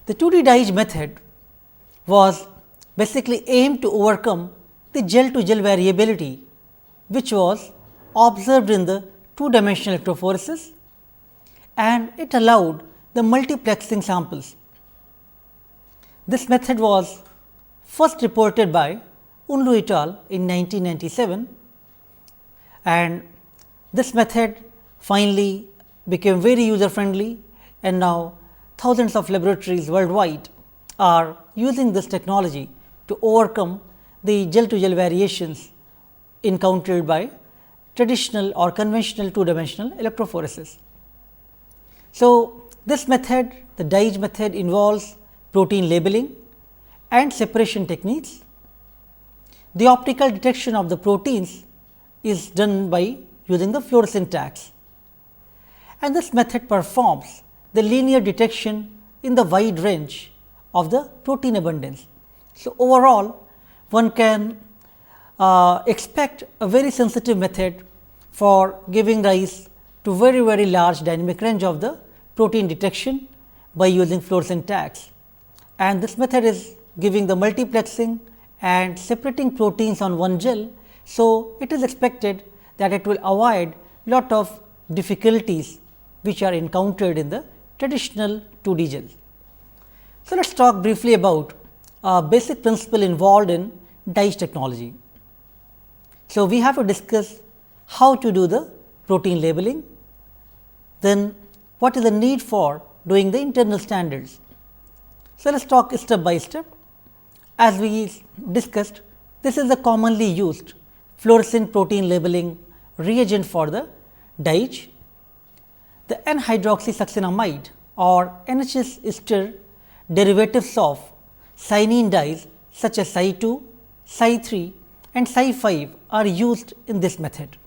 The 2D Dyes method was basically aimed to overcome the gel to gel variability, which was observed in the two-dimensional electrophoresis, and it allowed the multiplexing samples. This method was first reported by Unlu et al. In 1997, and this method finally became very user friendly, and now thousands of laboratories worldwide are using this technology to overcome the gel to gel variations encountered by traditional or conventional two-dimensional electrophoresis. So, this method, the Dyes method, involves protein labeling and separation techniques. The optical detection of the proteins is done by using the fluorescent tags, and this method performs the linear detection in the wide range of the protein abundance. So, overall one can expect a very sensitive method for giving rise to very large dynamic range of the protein detection by using fluorescent tags, and this method is giving the multiplexing and separating proteins on one gel. So, it is expected that it will avoid lot of difficulties which are encountered in the traditional 2D gel. So, let us talk briefly about a basic principle involved in Dyes technology. So, we have to discuss how to do the protein labeling, then what is the need for doing the internal standards. So, let us talk step by step. As we discussed, this is the commonly used fluorescent protein labeling reagent for the dyes. The N-hydroxysuccinamide or NHS ester derivatives of cyanine dyes such as Cy2, Cy3 and Cy5 are used in this method.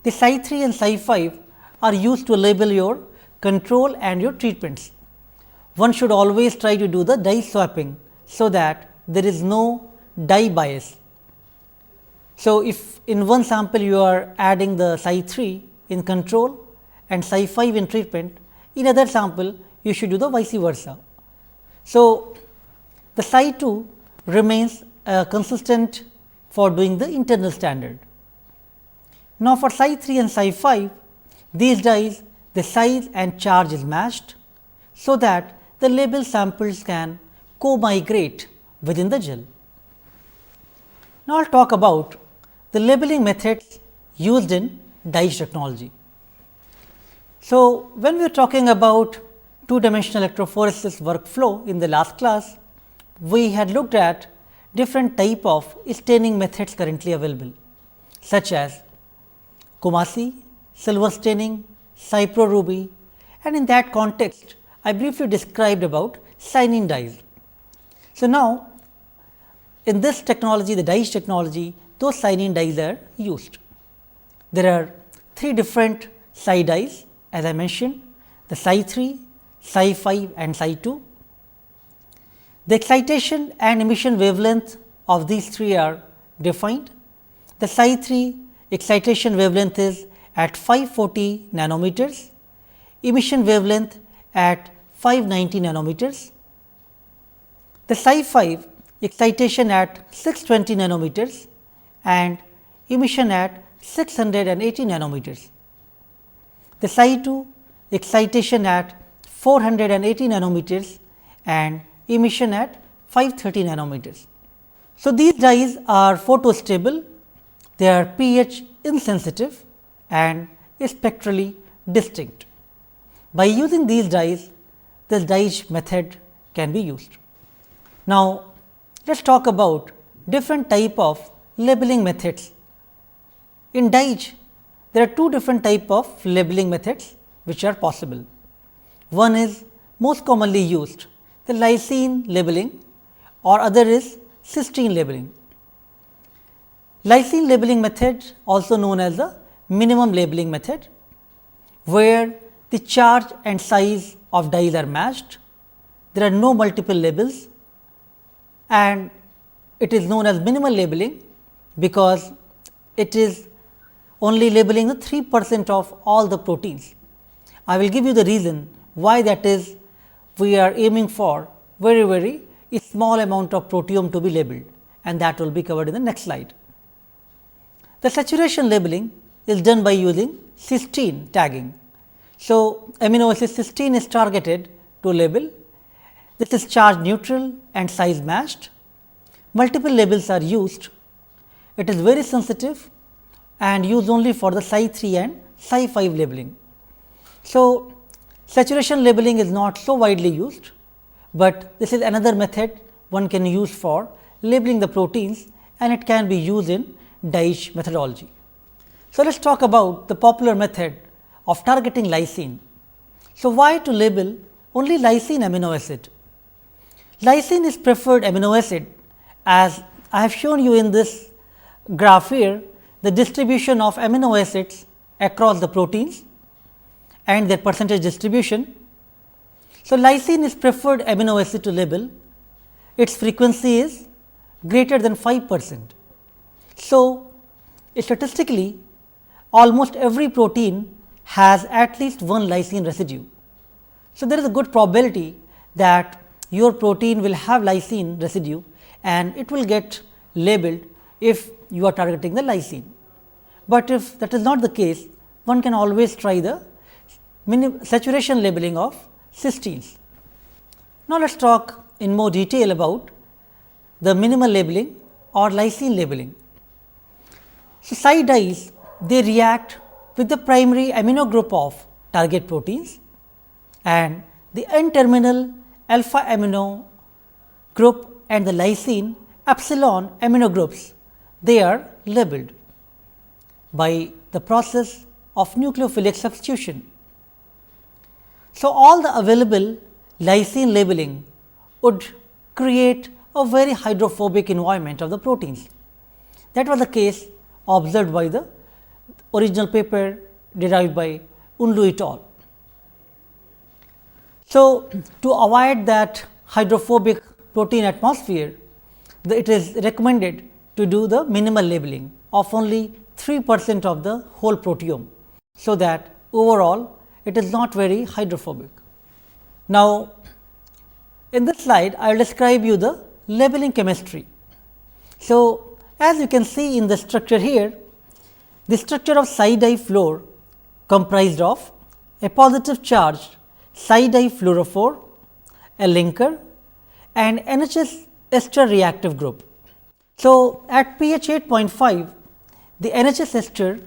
The Cy3 and Cy5 are used to label your control and your treatments. One should always try to do the dye swapping, so that there is no dye bias. So, if in one sample you are adding the Cy3 in control and Cy5 in treatment, in other sample you should do the vice versa. So, the Cy2 remains consistent for doing the internal standard. Now, for Cy3 and Cy5, these dyes, the size and charge is matched, so that the label samples can co-migrate within the gel. Now, I will talk about the labeling methods used in Dyes technology. So, when we are talking about two-dimensional electrophoresis workflow in the last class, we had looked at different type of staining methods currently available, such as Coomassie, silver staining, Cypro Ruby, and in that context I briefly described about cyanine dyes. So, now in this technology, the Dyes technology, those cyanine dyes are used. There are three different Cy dyes, as I mentioned, the Cy3, Cy5 and Cy2. The excitation and emission wavelength of these three are defined. The Cy3 excitation wavelength is at 540 nanometers, emission wavelength at 590 nanometers. The Cy5 excitation at 620 nanometers and emission at 680 nanometers. The Cy2 excitation at 480 nanometers and emission at 530 nanometers. So, these dyes are photostable, they are pH insensitive and spectrally distinct. By using these dyes, this Dyes method can be used. Now, let us talk about different type of labeling methods. In Dyes, there are two different type of labeling methods which are possible. One is most commonly used, the lysine labeling, or other is cysteine labeling. Lysine labeling method, also known as the minimum labeling method, where the charge and size of dyes are matched, there are no multiple labels, and it is known as minimal labeling because it is only labeling the 3% of all the proteins. I will give you the reason why that is we are aiming for very small amount of proteome to be labeled, and that will be covered in the next slide. The saturation labeling is done by using cysteine tagging. So, amino acid cysteine is targeted to label. This is charge neutral and size matched. Multiple labels are used. It is very sensitive and used only for the Psi 3 and Psi 5 labeling. So, saturation labeling is not so widely used, but this is another method one can use for labeling the proteins, and it can be used in DIGE methodology. So, let us talk about the popular method of targeting lysine. So, why to label only lysine amino acid? Lysine is preferred amino acid, as I have shown you in this graph here, the distribution of amino acids across the proteins and their percentage distribution. So, lysine is preferred amino acid to label. Its frequency is greater than 5%. So, statistically almost every protein has at least one lysine residue. So, there is a good probability that your protein will have lysine residue and it will get labeled if you are targeting the lysine. But if that is not the case, one can always try the saturation labeling of cysteines. Now, let us talk in more detail about the minimal labeling or lysine labeling. So, Psi dyes, they react with the primary amino group of target proteins, and the N terminal alpha amino group and the lysine epsilon amino groups, they are labeled by the process of nucleophilic substitution. So, all the available lysine labeling would create a very hydrophobic environment of the proteins. That was the case observed by the original paper derived by Unlu et al. So, to avoid that hydrophobic protein atmosphere, it is recommended to do the minimal labeling of only 3% of the whole proteome. So, that overall it is not very hydrophobic. Now, in this slide I will describe you the labeling chemistry. So, as you can see in the structure here, the structure of Psi difluor comprised of a positive charged Psi difluorophore, a linker, and NHS ester reactive group. So, at pH 8.5, the NHS ester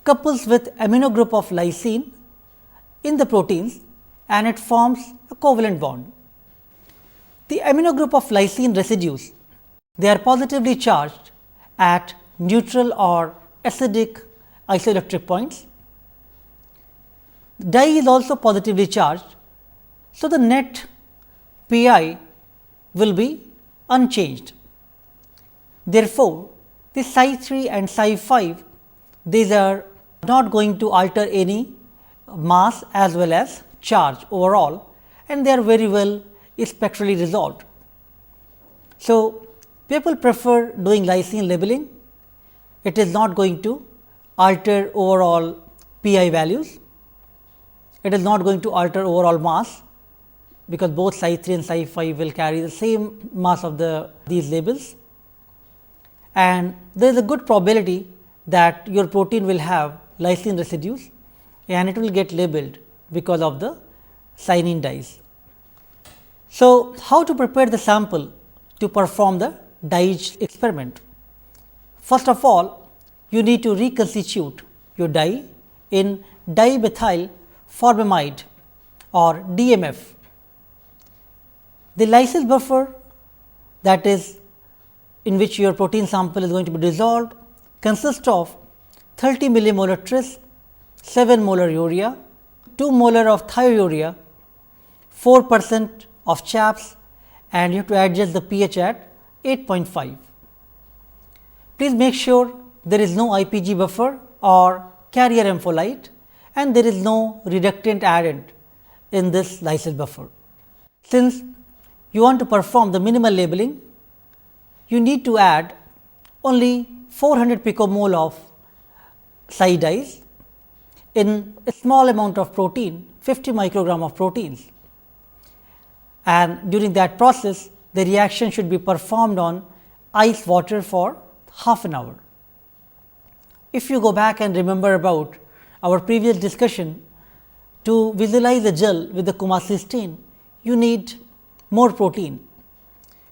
couples with amino group of lysine in the proteins and it forms a covalent bond. The amino group of lysine residues, they are positively charged at neutral or acidic isoelectric points. The dye is also positively charged. So, the net pi will be unchanged. Therefore, the Psi 3 and Psi 5, these are not going to alter any mass as well as charge overall, and they are very well spectrally resolved. So, people prefer doing lysine labeling. It is not going to alter overall pi values. It is not going to alter overall mass, because both Psi 3 and Psi 5 will carry the same mass of these labels, and there is a good probability that your protein will have lysine residues and it will get labeled because of the cyanine dyes. So, how to prepare the sample to perform the DIGE experiment? First of all, you need to reconstitute your dye in dimethyl formamide or DMF. The lysis buffer, that is in which your protein sample is going to be dissolved, consists of 30 millimolar tris, 7 molar urea, 2 molar of thiourea, 4% of chaps, and you have to adjust the pH at 8.5. Please make sure there is no IPG buffer or carrier ampholyte, and there is no reductant added in this lysis buffer. Since you want to perform the minimal labeling, you need to add only 400 picomole of Psi dyes in a small amount of protein, 50 microgram of proteins. and during that process the reaction should be performed on ice water for half an hour. If you go back and remember about our previous discussion, to visualize a gel with the Kumasi stain, you need more protein.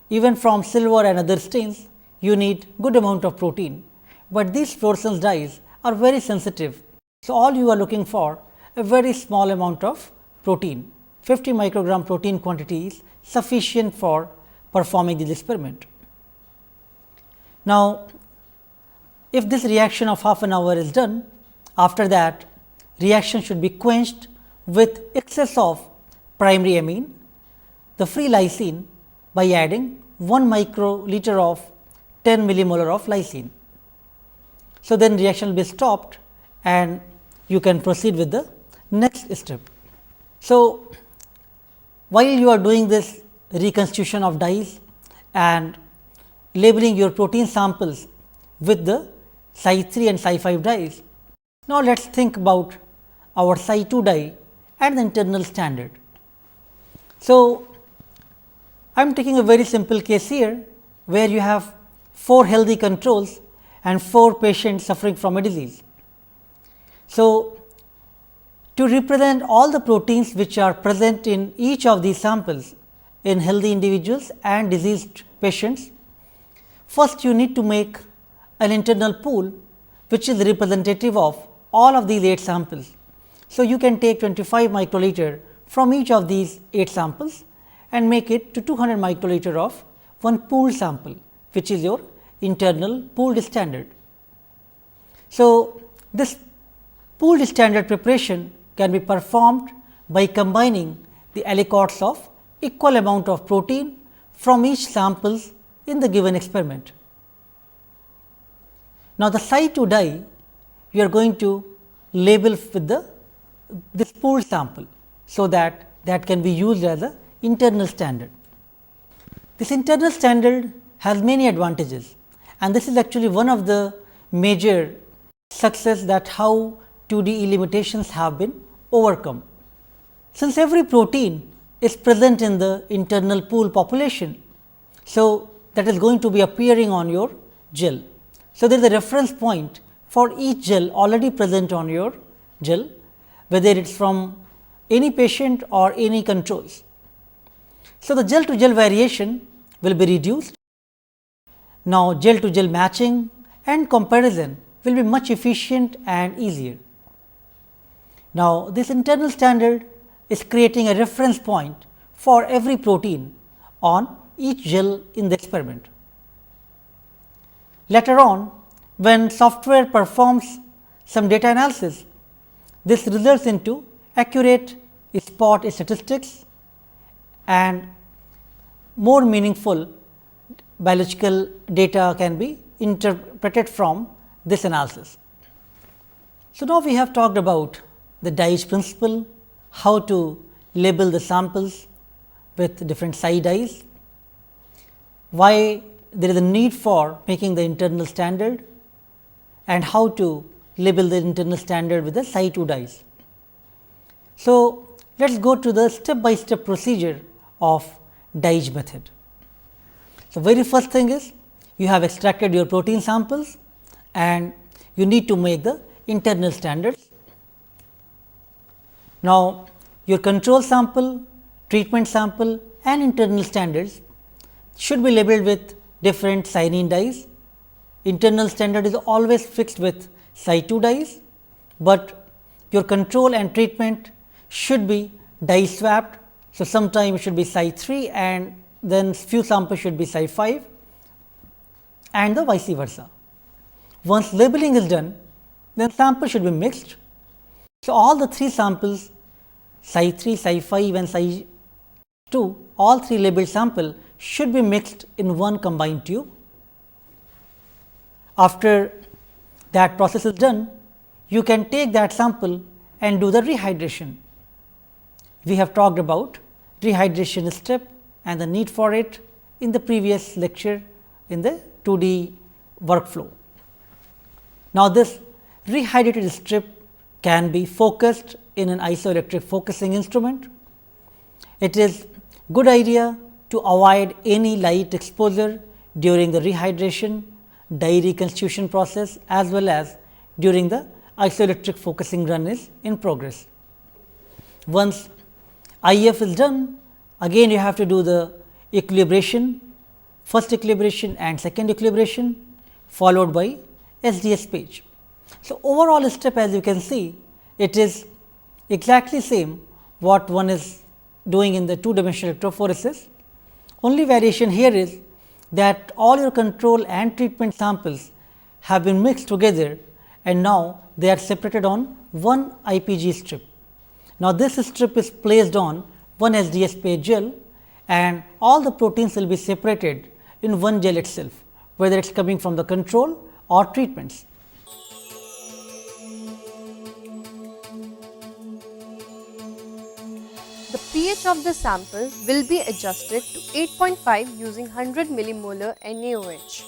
Even from silver and other stains, you need good amount of protein, but these fluorescence dyes are very sensitive. So, all you are looking for a very small amount of protein, 50 microgram protein quantity is sufficient for performing this experiment. Now, if this reaction of half an hour is done, after that reaction should be quenched with excess of primary amine, the free lysine, by adding 1 microliter of 10 millimolar of lysine. So, then reaction will be stopped and you can proceed with the next step. So, while you are doing this reconstitution of dyes and labeling your protein samples with the Psi 3 and Psi 5 dyes, now let us think about our Psi 2 dye and the internal standard. So, I am taking a very simple case here, where you have 4 healthy controls and 4 patients suffering from a disease. So, to represent all the proteins which are present in each of these samples in healthy individuals and diseased patients, first you need to make an internal pool which is representative of all of these 8 samples. So, you can take 25 microliter from each of these 8 samples and make it to 200 microliter of one pooled sample, which is your internal pooled standard. So, this pooled standard preparation can be performed by combining the aliquots of equal amount of protein from each samples in the given experiment. Now, the Psi 2 dye you are going to label with this pooled sample, so that can be used as a internal standard. This internal standard has many advantages, and this is actually one of the major success that how 2D limitations have been overcome. Since every protein is present in the internal pool population, so that is going to be appearing on your gel. So, there is a reference point for each gel already present on your gel, whether it is from any patient or any controls. So, the gel to gel variation will be reduced. Now, gel to gel matching and comparison will be much efficient and easier. Now, this internal standard is creating a reference point for every protein on each gel in the experiment. Later on, when software performs some data analysis, this results into accurate spot statistics and more meaningful biological data can be interpreted from this analysis. So, now we have talked about the dyes principle, how to label the samples with different Psi dyes, why there is a need for making the internal standard, and how to label the internal standard with the Psi 2 dyes. So, let us go to the step by step procedure of dyes method. So, very first thing is you have extracted your protein samples and you need to make the internal standards. Now, your control sample, treatment sample and internal standards should be labeled with different cyanine dyes. Internal standard is always fixed with Psi 2 dyes, but your control and treatment should be dye swapped. So, sometime it should be Psi 3 and then few samples should be Psi 5 and the vice versa. Once labeling is done, then sample should be mixed. So, all the 3 samples Psi 3, Psi 5 and Psi 2, all 3 labeled sample should be mixed in one combined tube. After that process is done, you can take that sample and do the rehydration. We have talked about rehydration step and the need for it in the previous lecture in the 2D workflow. Now, this rehydrated strip can be focused in an isoelectric focusing instrument. It is Good idea to avoid any light exposure during the rehydration, dye reconstitution process as well as during the isoelectric focusing run is in progress. Once IF is done, again you have to do the equilibration, first equilibration and second equilibration followed by SDS page. So, overall step as you can see, it is exactly same what one is doing in the two dimensional electrophoresis. Only variation here is that all your control and treatment samples have been mixed together and now they are separated on one IPG strip. Now, this strip is placed on one SDS page gel and all the proteins will be separated in one gel itself, whether it is coming from the control or treatments. The pH of the sample will be adjusted to 8.5 using 100 millimolar NaOH.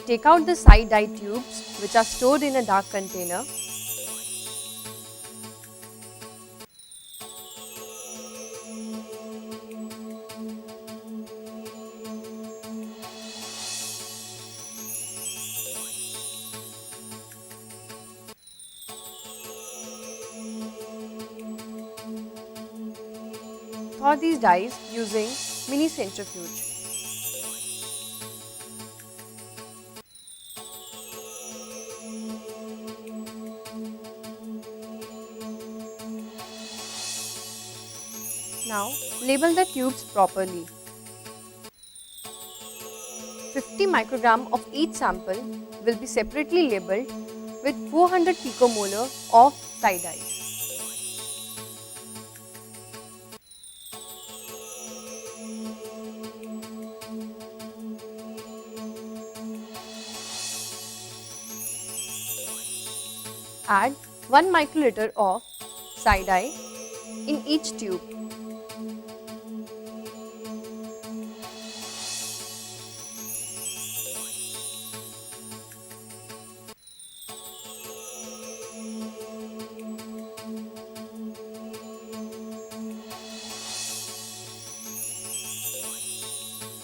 Take out the side dye tubes which are stored in a dark container. Thaw these dyes using mini centrifuge. Now, label the tubes properly. 50 microgram of each sample will be separately labeled with 400 picomolar of side dyes. Add 1 microliter of side dye in each tube.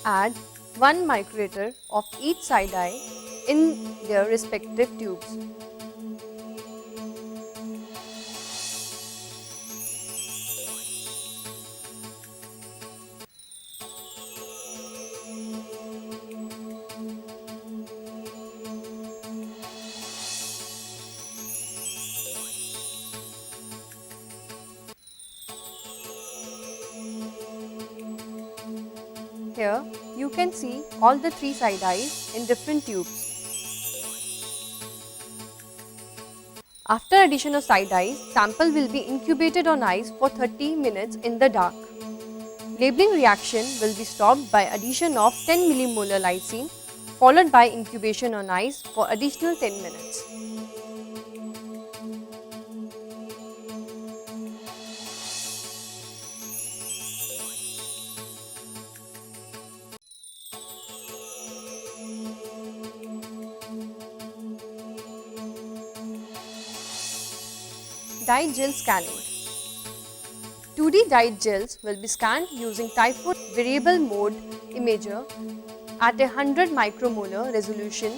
Add 1 microliter of each side dye in their respective tubes. Here you can see all the 3 side dyes in different tubes. After addition of side dyes, sample will be incubated on ice for 30 minutes in the dark. Labeling reaction will be stopped by addition of 10 millimolar lysine followed by incubation on ice for additional 10 minutes. Dye gel scanning. 2D dyed gels will be scanned using Typhoon variable mode imager at a 100 micromolar resolution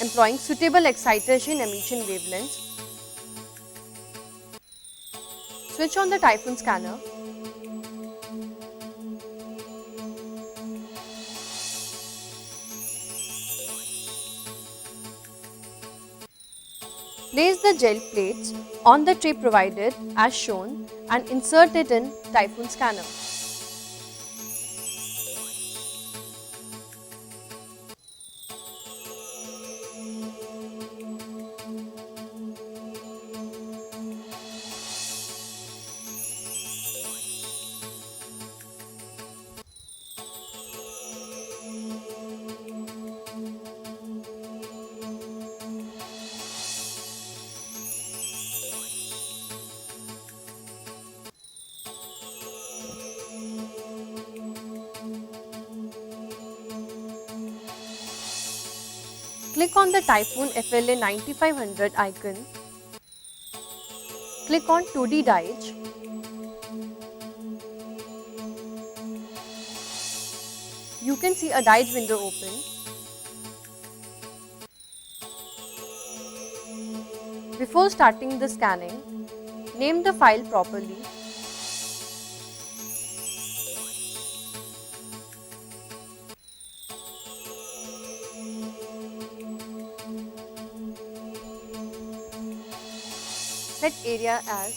employing suitable excitation emission wavelengths. Switch on the Typhoon scanner. Place the gel plates on the tray provided as shown and insert it in Typhoon scanner. Click on the Typhoon FLA 9500 icon. Click on 2D dyes. You can see a diet window open. Before starting the scanning, name the file properly. Set area as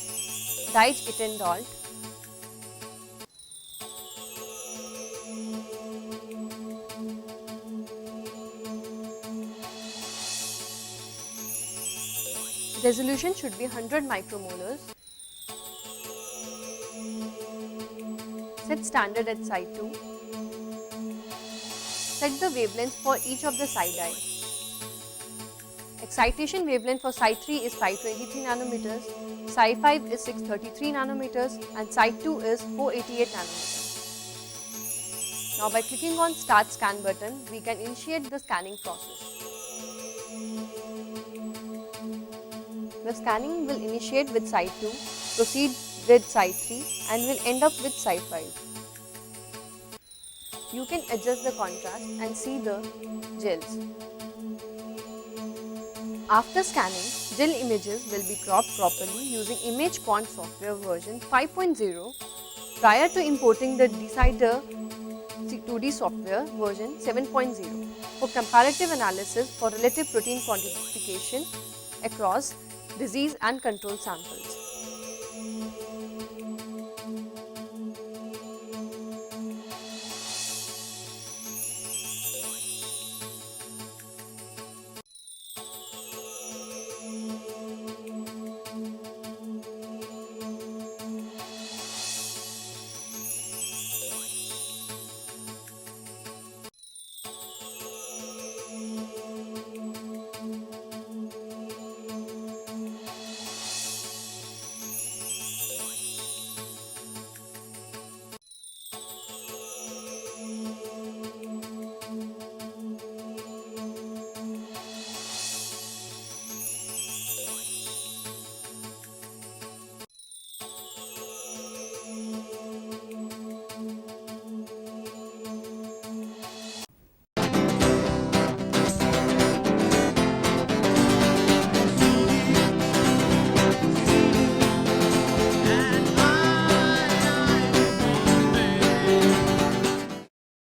Dij-Ittendalt. Resolution should be 100 micromolars. Set standard at side 2. Set the wavelength for each of the side eye. Excitation wavelength for side 3 is 523 nanometers, side 5 is 633 nanometers and side 2 is 488 nanometers. Now by clicking on Start Scan button, we can initiate the scanning process. The scanning will initiate with side 2, proceed with side 3 and will end up with side 5. You can adjust the contrast and see the gels. After scanning, gel images will be cropped properly using ImageQuant software version 5.0 prior to importing the Decider 2D software version 7.0 for comparative analysis for relative protein quantification across disease and control samples.